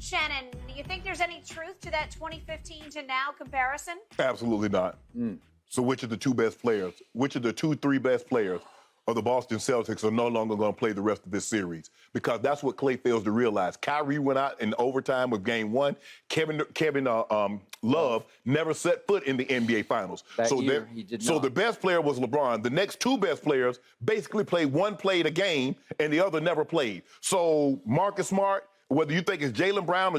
Shannon, do you think there's any truth to that 2015 to now comparison? Absolutely not. So which of the two best players, which of the three best players of the Boston Celtics are no longer going to play the rest of this series? Because that's what Klay fails to realize. Kyrie went out in overtime with game one. Kevin Love never set foot in the NBA Finals. He did not. The best player was LeBron. The next two best players basically played a game, and the other never played. So Marcus Smart, whether you think it's Jaylen Brown or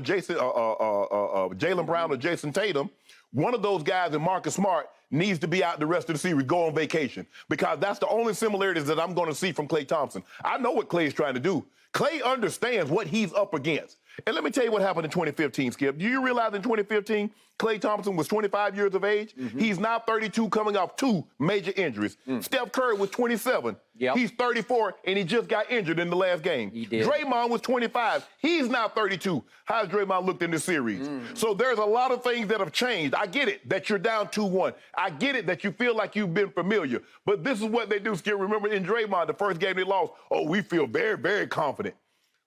Jason Tatum, one of those guys in Marcus Smart needs to be out the rest of the series, go on vacation, because that's the only similarities that I'm going to see from Klay Thompson. I know what Klay's trying to do. Klay understands what he's up against. And let me tell you what happened in 2015, Skip. Do you realize in 2015, Klay Thompson was 25 years of age? He's now 32, coming off 2 major injuries. Steph Curry was 27. He's 34, and he just got injured in the last game. He did. Draymond was 25. He's now 32. How's Draymond looked in this series? So there's a lot of things that have changed. I get it that you're down 2-1. I get it that you feel like you've been familiar. But this is what they do, Skip. Remember in Draymond, the first game they lost, we feel very, very confident.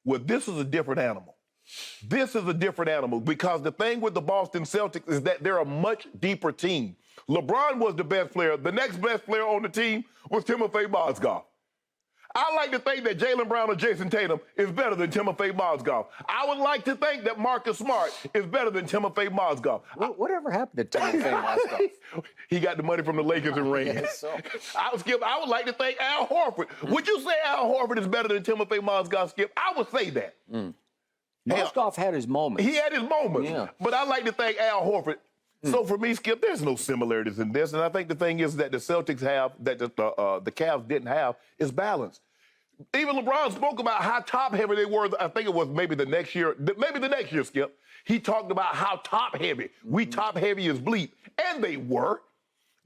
Well, this is a different animal. This is a different animal because the thing with the Boston Celtics is that they're a much deeper team. LeBron was the best player. The next best player on the team was Timofey Mozgov. I like to think that Jaylen Brown or Jason Tatum is better than Timofey Mozgov. I would like to think that Marcus Smart is better than Timofey Mozgov. Whatever happened to Timofey Mozgov? He got the money from the Lakers and ran. I would like to think Al Horford. Would you say Al Horford is better than Timofey Mozgov, Skip? I would say that. Mozgov had his moments. He had his moments. Yeah. But I like to think Al Horford. So for me, Skip, there's no similarities in this. And I think the thing is that the Celtics have, that the Cavs didn't have, is balance. Even LeBron spoke about how top-heavy they were. I think it was maybe the next year, Skip. He talked about how top-heavy. We top-heavy as bleep. And they were.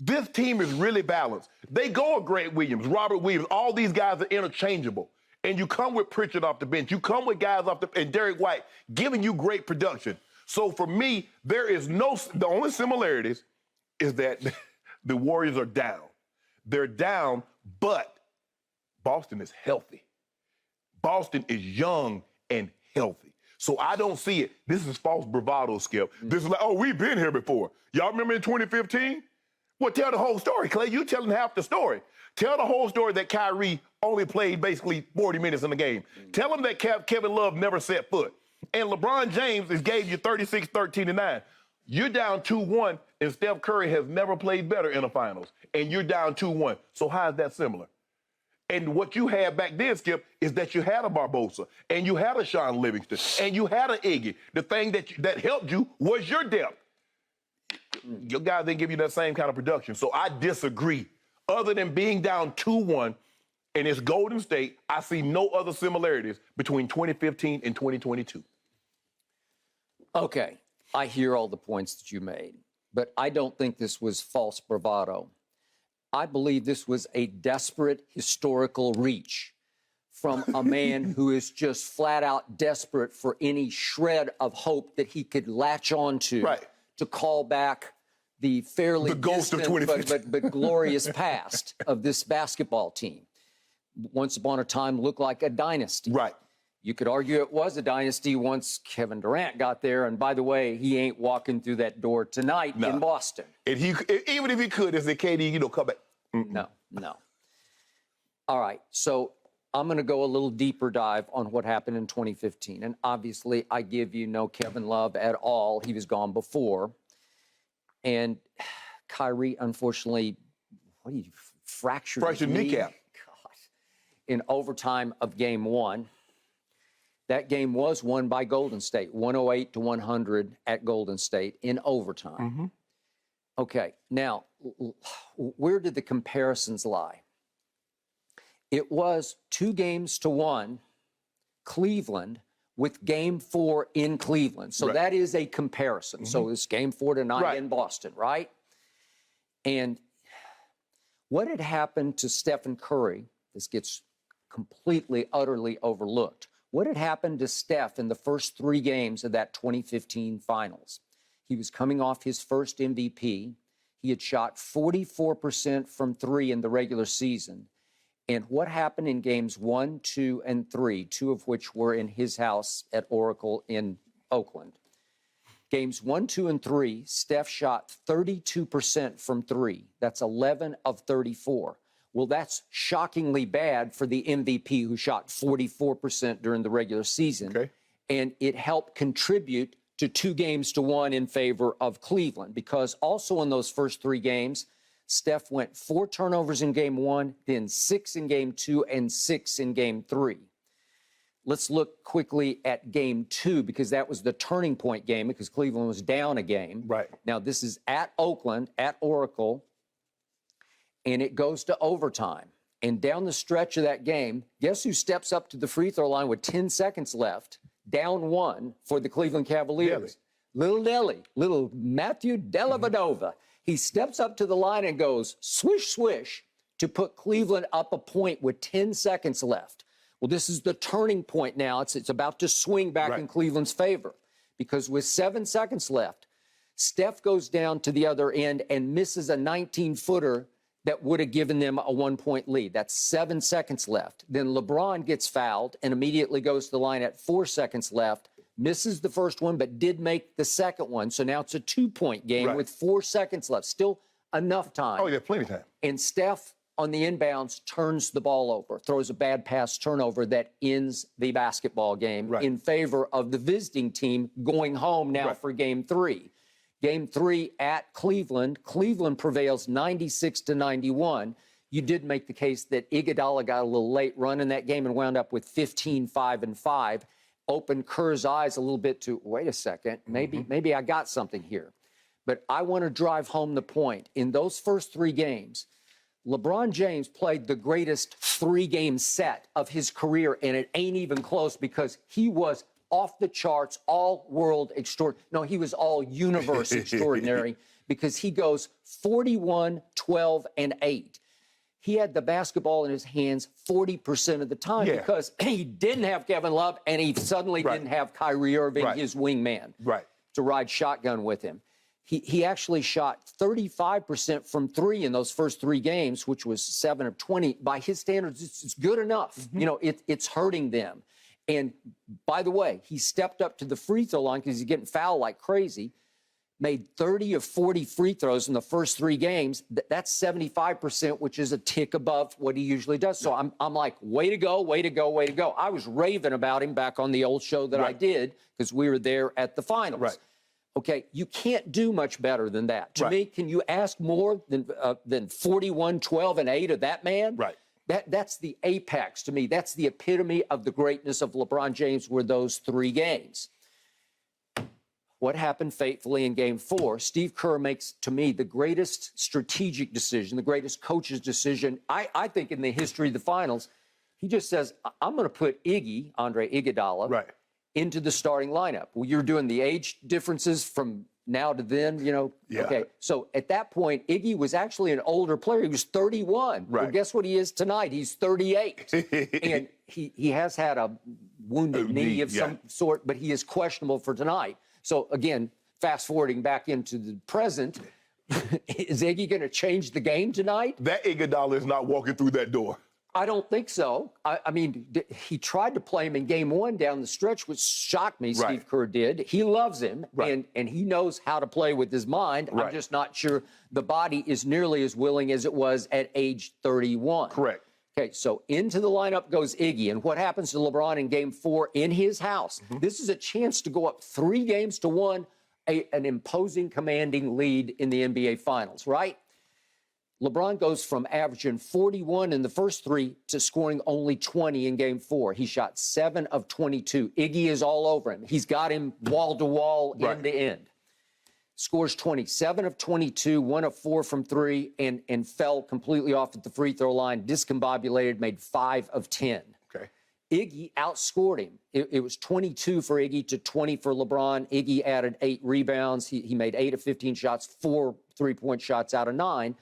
This team is really balanced. They go with Grant Williams, Robert Williams. All these guys are interchangeable. And you come with Pritchard off the bench. You come with guys and Derek White giving you great production. So for me, the only similarities is that the Warriors are down. They're down, but Boston is healthy. Boston is young and healthy. So I don't see it. This is false bravado, Skip. This is like, we've been here before. Y'all remember in 2015? Well, tell the whole story, Klay. You telling half the story. Tell the whole story that Kyrie only played basically 40 minutes in the game. Tell them that Kevin Love never set foot. And LeBron James gave you 36, 13, and 9. You're down 2-1, and Steph Curry has never played better in the finals. And you're down 2-1. So how is that similar? And what you had back then, Skip, is that you had a Barbosa, and you had a Sean Livingston, and you had an Iggy. The thing that helped you was your depth. Your guys didn't give you that same kind of production. So I disagree. Other than being down 2-1, and it's Golden State, I see no other similarities between 2015 and 2022. Okay, I hear all the points that you made, but I don't think this was false bravado. I believe this was a desperate historical reach from a man who is just flat out desperate for any shred of hope that he could latch on to call back the fairly ghost of 2015. but glorious past of this basketball team. Once upon a time looked like a dynasty. Right. You could argue it was a dynasty once Kevin Durant got there. And by the way, he ain't walking through that door tonight in Boston. And even if he could, as a KD, come back. No. All right. So I'm going to go a little deeper dive on what happened in 2015. And obviously, I give you no Kevin Love at all. He was gone before. And Kyrie, unfortunately, fractured his kneecap. In overtime of game one. That game was won by Golden State, 108-100 at Golden State in overtime. Okay, now, where did the comparisons lie? It was 2-1 Cleveland with game 4 in Cleveland. So that is a comparison. So it's game 4 tonight in Boston, right? And what had happened to Stephen Curry, this gets completely, utterly overlooked. What had happened to Steph in the first 3 games of that 2015 finals? He was coming off his first MVP. He had shot 44% from 3 in the regular season. And what happened in games 1, 2, and 3, 2 of which were in his house at Oracle in Oakland. Games 1, 2, and 3, Steph shot 32% from three. That's 11 of 34. Well, that's shockingly bad for the MVP, who shot 44% during the regular season. Okay. And it helped contribute to 2-1 in favor of Cleveland, because also in those first 3 games, Steph went 4 turnovers in game 1, then 6 in game 2, and 6 in game 3. Let's look quickly at game 2, because that was the turning point game, because Cleveland was down a game. Right. Now, this is at Oakland, at Oracle, and it goes to overtime. And down the stretch of that game, guess who steps up to the free throw line with 10 seconds left, down 1 for the Cleveland Cavaliers? Little Nelly, little Matthew Dellavedova. He steps up to the line and goes swish, swish to put Cleveland up a point with 10 seconds left. Well, this is the turning point now. It's about to swing back in Cleveland's favor, because with 7 seconds left, Steph goes down to the other end and misses a 19-footer that would have given them a 1-point lead. That's 7 seconds left. Then LeBron gets fouled and immediately goes to the line at 4 seconds left, misses the first one, but did make the second one. So now it's a 2-point game with 4 seconds left. Still enough time. Oh, yeah, plenty of time. And Steph, on the inbounds, turns the ball over, throws a bad pass turnover that ends the basketball game in favor of the visiting team going home now for game 3. Game 3 at Cleveland. Cleveland prevails 96-91. You did make the case that Iguodala got a little late run in that game and wound up with 15, 5, and 5. Opened Kerr's eyes a little bit to, wait a second, maybe I got something here. But I want to drive home the point. In those first 3 games, LeBron James played the greatest 3-game set of his career, and it ain't even close, because he was off the charts, all-world extraordinary. No, he was all-universe extraordinary, because he goes 41, 12, and 8. He had the basketball in his hands 40% of the time because he didn't have Kevin Love, and he suddenly didn't have Kyrie Irving, his wingman, to ride shotgun with him. He actually shot 35% from 3 in those first 3 games, which was 7 of 20. By his standards, it's good enough. You know, it's hurting them. And by the way, he stepped up to the free throw line because he's getting fouled like crazy, made 30 of 40 free throws in the first 3 games. That's 75%, which is a tick above what he usually does. So I'm like, way to go, way to go, way to go. I was raving about him back on the old show that I did, because we were there at the finals. Okay, you can't do much better than that. To me, can you ask more than 41, 12, and 8 of that man? That's the apex to me. That's the epitome of the greatness of LeBron James, were those 3 games. What happened fatefully in game 4? Steve Kerr makes, to me, the greatest strategic decision, the greatest coach's decision, I think, in the history of the finals. He just says, I'm going to put Andre Iguodala, into the starting lineup. Well, you're doing the age differences from now to then, you know. Okay, so at that point, Iggy was actually an older player. He was 31. Well, guess what he is tonight? He's 38. And he has had a wounded knee of some sort, but he is questionable for tonight. So again, fast forwarding back into the present, is Iggy going to change the game tonight? That Iguodala is not walking through that door. I don't think so. I mean, he tried to play him in game 1 down the stretch, which shocked me. Steve Kerr did. He loves him, and he knows how to play with his mind. I'm just not sure the body is nearly as willing as it was at age 31. Okay, so into the lineup goes Iggy. And what happens to LeBron in game 4 in his house? This is a chance to go up 3-1, an imposing, commanding lead in the NBA Finals, right? LeBron goes from averaging 41 in the first 3 to scoring only 20 in game 4. He shot 7 of 22. Iggy is all over him. He's got him wall to wall, end to end. Scores 27 of 22, 1 of 4 from 3, and fell completely off at the free throw line, discombobulated, made 5 of 10. Iggy outscored him. It was 22 for Iggy to 20 for LeBron. Iggy added 8 rebounds. He made 8 of 15 shots, 4 3-point shots out of 9.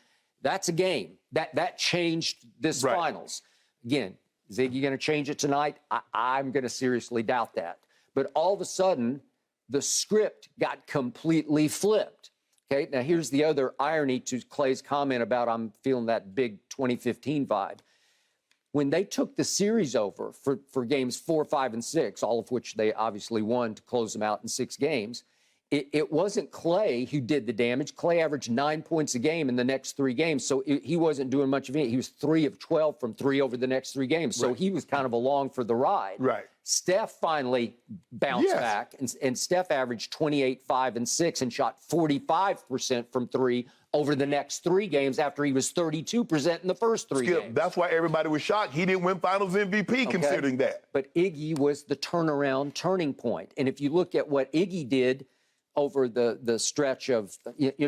That's a game. That changed this finals. Again, is Iggy going to change it tonight? I'm going to seriously doubt that. But all of a sudden, the script got completely flipped. Okay, now here's the other irony to Klay's comment about I'm feeling that big 2015 vibe. when they took the series over for games 4, 5, and 6, all of which they obviously won to close them out in 6 games, it wasn't Klay who did the damage. Klay averaged 9 points a game in the next 3 games, so he wasn't doing much of it. He was 3 of 12 from 3 over the next 3 games, so he was kind of along for the ride. Right. Steph finally bounced back, and Steph averaged 28, 5, and 6 and shot 45% from 3 over the next 3 games after he was 32% in the first 3 games. That's why everybody was shocked. He didn't win Finals MVP considering that. But Iggy was the turning point. And if you look at what Iggy did over the stretch of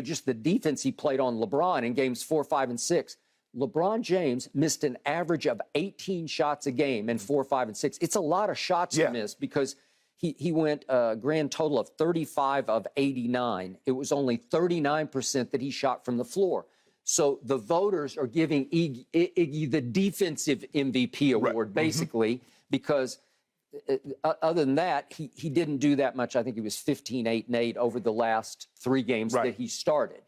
just the defense he played on LeBron in games 4, 5, and 6, LeBron James missed an average of 18 shots a game in 4, 5, and 6. It's a lot of shots to miss because he went a grand total of 35 of 89. It was only 39% that he shot from the floor. So the voters are giving Iggy the defensive MVP award, basically, because other than that, he didn't do that much. I think he was 15, 8, and 8 over the last 3 games that he started.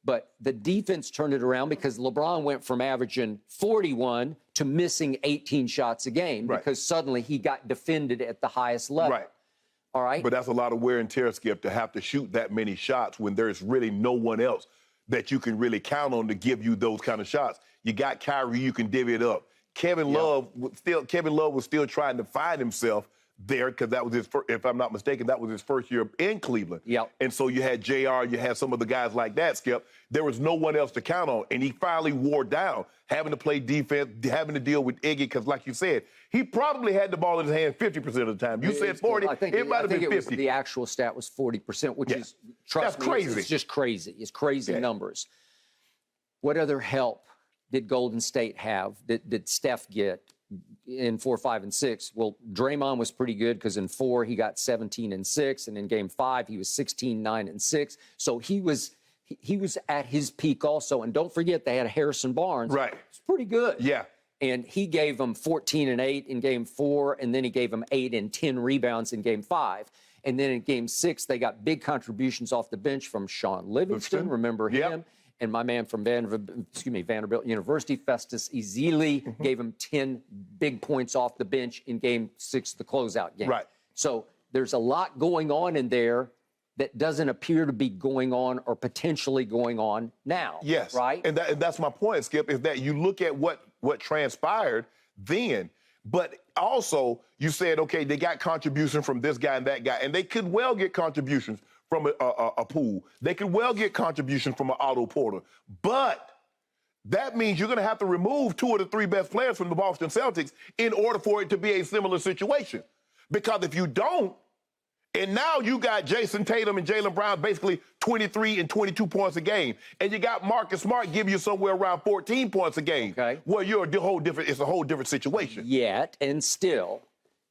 But the defense turned it around because LeBron went from averaging 41 to missing 18 shots a game because suddenly he got defended at the highest level. Right. All right. But that's a lot of wear and tear, Skip, to have to shoot that many shots when there's really no one else that you can really count on to give you those kind of shots. You got Kyrie, you can divvy it up. Kevin Love was still trying to find himself there because that was his first, if I'm not mistaken, that was his first year in Cleveland. Yep. And so you had JR, you had some of the guys like that, Skip. There was no one else to count on. And he finally wore down, having to play defense, having to deal with Iggy, because like you said, he probably had the ball in his hand 50% of the time. You said 40, it might have been 50. The actual stat was 40%, which is, trust me, crazy. It's just crazy. It's crazy numbers. What other help did Golden State have? Did Steph get in 4, 5, and 6? Well, Draymond was pretty good because in 4 he got 17 and 6, and in game 5 he was 16, 9, and 6. So he was at his peak also. And don't forget they had Harrison Barnes. Right. It's pretty good. Yeah. And he gave them 14 and 8 in game 4, and then he gave them 8 and 10 rebounds in game 5. And then in game 6 they got big contributions off the bench from Sean Livingston. Remember him? And my man from Vanderbilt University, Festus Ezeli, gave him 10 big points off the bench in game 6, the closeout game. Right. So there's a lot going on in there that doesn't appear to be going on or potentially going on now. Yes. Right? And that's my point, Skip, is that you look at what transpired then, but also you said, okay, they got contribution from this guy and that guy, and they could well get contributions from a pool. They could well get contribution from an Otto Porter. But that means you're going to have to remove 2 of the 3 best players from the Boston Celtics in order for it to be a similar situation. Because if you don't, and now you got Jason Tatum and Jaylen Brown basically 23 and 22 points a game, and you got Marcus Smart giving you somewhere around 14 points a game. Okay. Well, it's a whole different situation. Yet, and still,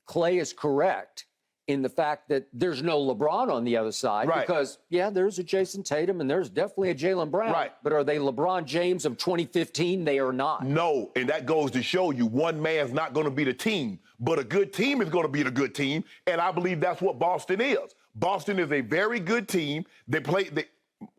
Klay is correct in the fact that there's no LeBron on the other side. Right. Because, there's a Jason Tatum and there's definitely a Jaylen Brown. Right. But are they LeBron James of 2015? They are not. No, and that goes to show you one man's not going to be the team, but a good team is going to be the good team, and I believe that's what Boston is. Boston is a very good team.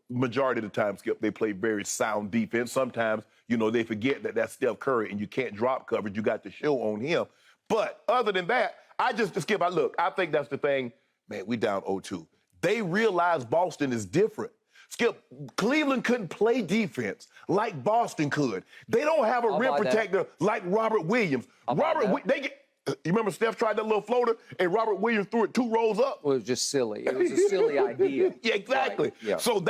Majority of the time, Skip, they play very sound defense. Sometimes, they forget that that's Steph Curry, and you can't drop coverage. You got the show on him. But other than that, I think that's the thing. Man, we down 0-2. They realize Boston is different. Skip, Cleveland couldn't play defense like Boston could. They don't have a rim protector like Robert Williams. You remember Steph tried that little floater and Robert Williams threw it 2 rows up? Well, it was just silly. It was a silly idea. Yeah, exactly. Right. Yeah. So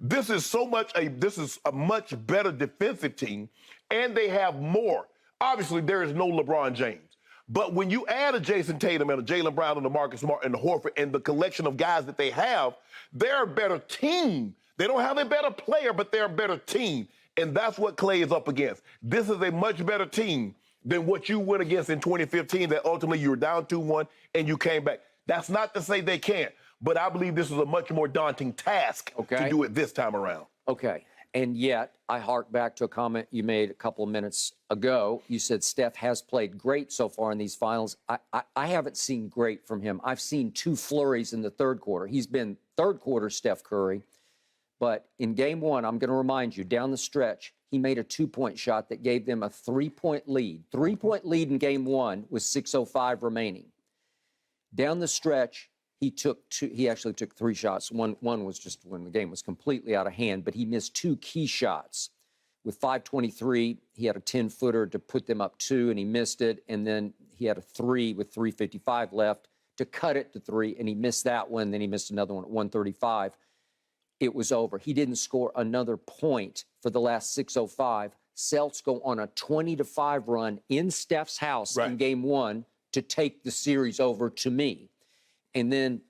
this is a much better defensive team, and they have more. Obviously, there is no LeBron James. But when you add a Jason Tatum and a Jaylen Brown and a Marcus Smart and a Horford and the collection of guys that they have, they're a better team. They don't have a better player, but they're a better team. And that's what Klay is up against. This is a much better team than what you went against in 2015 that ultimately you were down 2-1 and you came back. That's not to say they can't, but I believe this is a much more daunting task to do it this time around. Okay. And yet, I hark back to a comment you made a couple of minutes ago. You said Steph has played great so far in these finals. I haven't seen great from him. I've seen 2 flurries in the third quarter. He's been third quarter Steph Curry. But in game 1, I'm going to remind you, down the stretch, he made a 2-point shot that gave them a 3-point lead. 3-point lead in game 1 with 6:05 remaining. Down the stretch, he actually took 3 shots. One was just when the game was completely out of hand, but he missed 2 key shots. With 5:23, he had a 10-footer to put them up 2, and he missed it. And then he had a 3 with 3:55 left to cut it to 3, and he missed that one. Then he missed another one at 1:35. It was over. He didn't score another point for the last 6:05. Celtics go on a 20-5 run in Steph's house in game 1 to take the series over to me. And then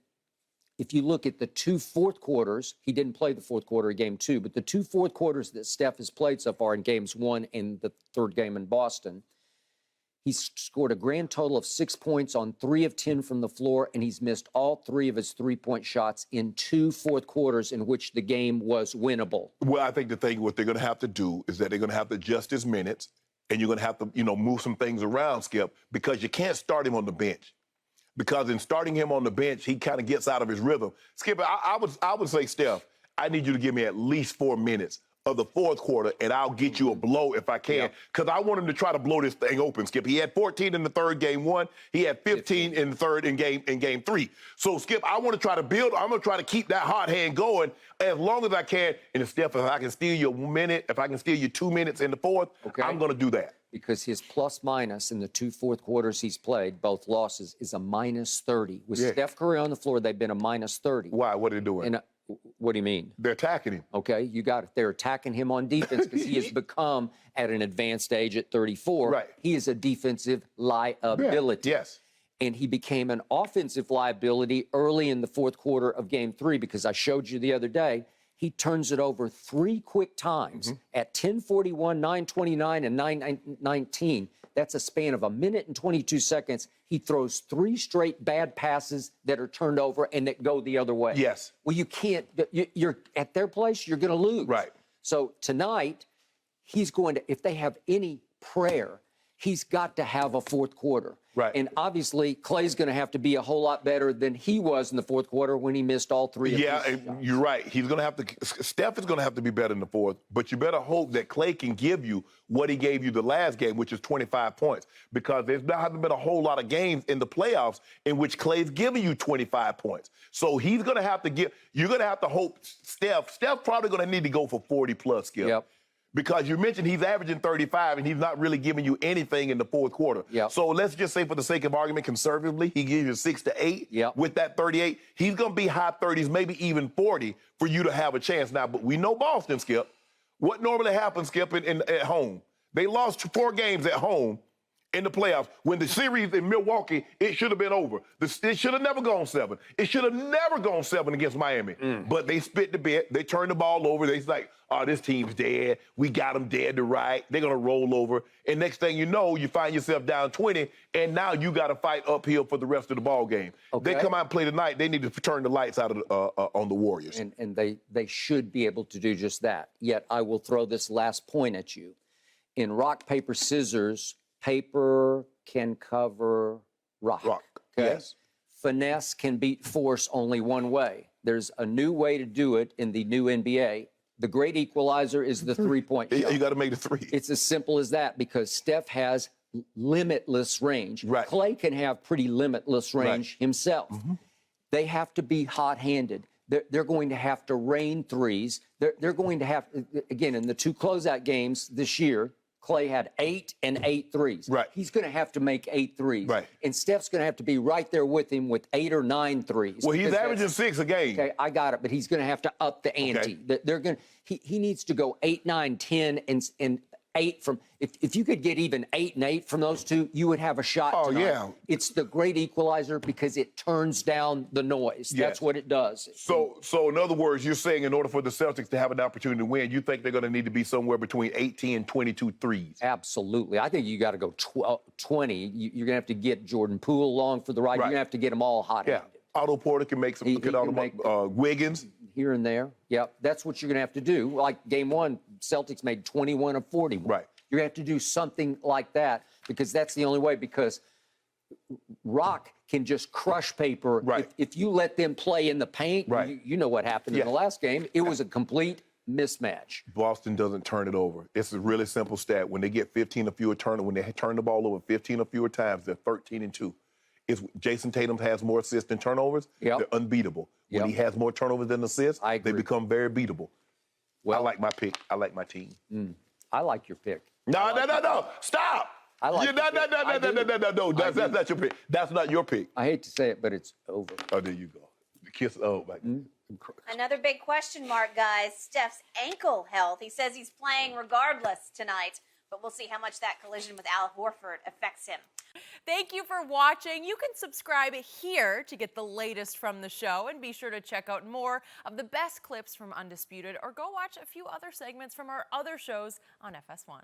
if you look at the 2 fourth quarters, he didn't play the fourth quarter of game 2, but the 2 fourth quarters that Steph has played so far in games 1 and the 3rd game in Boston, he's scored a grand total of 6 points on 3 of 10 from the floor, and he's missed all 3 of his 3-point shots in 2 fourth quarters in which the game was winnable. Well, I think what they're going to have to do is that they're going to have to adjust his minutes, and you're going to have to, move some things around, Skip, because you can't start him on the bench. Because in starting him on the bench, he kind of gets out of his rhythm. Skip, I would say, Steph, I need you to give me at least 4 minutes of the fourth quarter, and I'll get you a blow if I can. Because I want him to try to blow this thing open, Skip. He had 14 in the third, game 1. He had 15 in the third in game 3. So, Skip, I want to try to build. I'm going to try to keep that hot hand going as long as I can. And, Steph, if I can steal you a minute, if I can steal you 2 minutes in the fourth, I'm going to do that. Because his plus-minus in the 2 fourth quarters he's played, both losses, is a -30. With Steph Curry on the floor, they've been a -30. Why? What are they doing? And, what do you mean? They're attacking him. Okay, you got it. They're attacking him on defense because he has become, at an advanced age at 34, he is a defensive liability. Yes. And he became an offensive liability early in the fourth quarter of game 3 because I showed you the other day, he turns it over 3 quick times at 10:41, 9:29, and 9:19. That's a span of 1 minute and 22 seconds. He throws 3 straight bad passes that are turned over and that go the other way. Yes. Well, you can't. You're at their place, you're going to lose. Right. So tonight, he's going to, if they have any prayer, he's got to have a fourth quarter. Right. And obviously, Klay's going to have to be a whole lot better than he was in the fourth quarter when he missed all 3 of his shots. You're right. He's going to have to. Steph is going to have to be better in the fourth, but you better hope that Klay can give you what he gave you the last game, which is 25 points, because there hasn't been a whole lot of games in the playoffs in which Klay's giving you 25 points. So he's going to have to give. You're going to have to hope Steph's probably going to need to go for 40+, Skip. Yep. Because you mentioned he's averaging 35, and he's not really giving you anything in the fourth quarter. Yep. So let's just say, for the sake of argument, conservatively, he gives you 6 to 8 with that 38. He's going to be high 30s, maybe even 40 for you to have a chance. Now, but we know Boston, Skip. What normally happens, Skip, at home? They lost 4 games at home in the playoffs. When the series in Milwaukee, it should have been over. It should have never gone 7. It should have never gone 7 against Miami. But they spit the bit. They turned the ball over. They're like, oh, this team's dead. We got them dead to right. They're going to roll over. And next thing you know, you find yourself down 20, and now you got to fight uphill for the rest of the ball game. Okay. They come out and play tonight. They need to turn the lights out on the Warriors. And they should be able to do just that. Yet I will throw this last point at you. In rock, paper, scissors, paper can cover rock. Okay? Yes. Finesse can beat force only one way. There's a new way to do it in the new NBA. The great equalizer is the three-point shot. You got to make the 3. It's as simple as that because Steph has limitless range. Right. Klay can have pretty limitless range himself. They have to be hot-handed. They're going to have to rain threes. They're going to have, again, in the 2 closeout games this year, Klay had 8 and 8 threes. Right. He's going to have to make 8 threes. Right. And Steph's going to have to be right there with him with 8 or 9 threes. Well, he's averaging 6 a game. Okay, I got it, but he's going to have to up the ante. They're going. He needs to go 8, 9, 10, and 8 from. If you could get even 8 and 8 from those 2, you would have a shot. Oh, tonight. yeah. It's the great equalizer because it turns down the noise. Yeah. That's what it does. So in other words, you're saying in order for the Celtics to have an opportunity to win, you think they're going to need to be somewhere between 18 and 22 threes? Absolutely. I think you got to go 20. You're going to have to get Jordan Poole along for the ride. You're going to have to get them all hot-handed. Yeah. Otto Porter can make some. Wiggins. Here and there. Yep. That's what you're going to have to do. Like game 1, Celtics made 21 of 41. Right. You're going to have to do something like that because that's the only way because rock can just crush paper. Right. If you let them play in the paint, Right. you know what happened in the last game. It was a complete mismatch. Boston doesn't turn it over. It's a really simple stat. When they get 15 or fewer turnovers, when they turn the ball over 15 or fewer times, they're 13-2. If Jason Tatum has more assists than turnovers, Yep. they're unbeatable. When Yep. he has more turnovers than assists, I they agree. become very beatable. Well, I like my pick. I like my team. I like your pick. No. Stop. I like No. That's not your pick. That's not your pick. I hate to say it, but it's over. Oh, there you go. The kiss. Oh, my God. Another big question mark, guys. Steph's ankle health. He says he's playing regardless tonight, but we'll see how much that collision with Al Horford affects him. Thank you for watching. You can subscribe here to get the latest from the show, and be sure to check out more of the best clips from Undisputed, or go watch a few other segments from our other shows on FS1.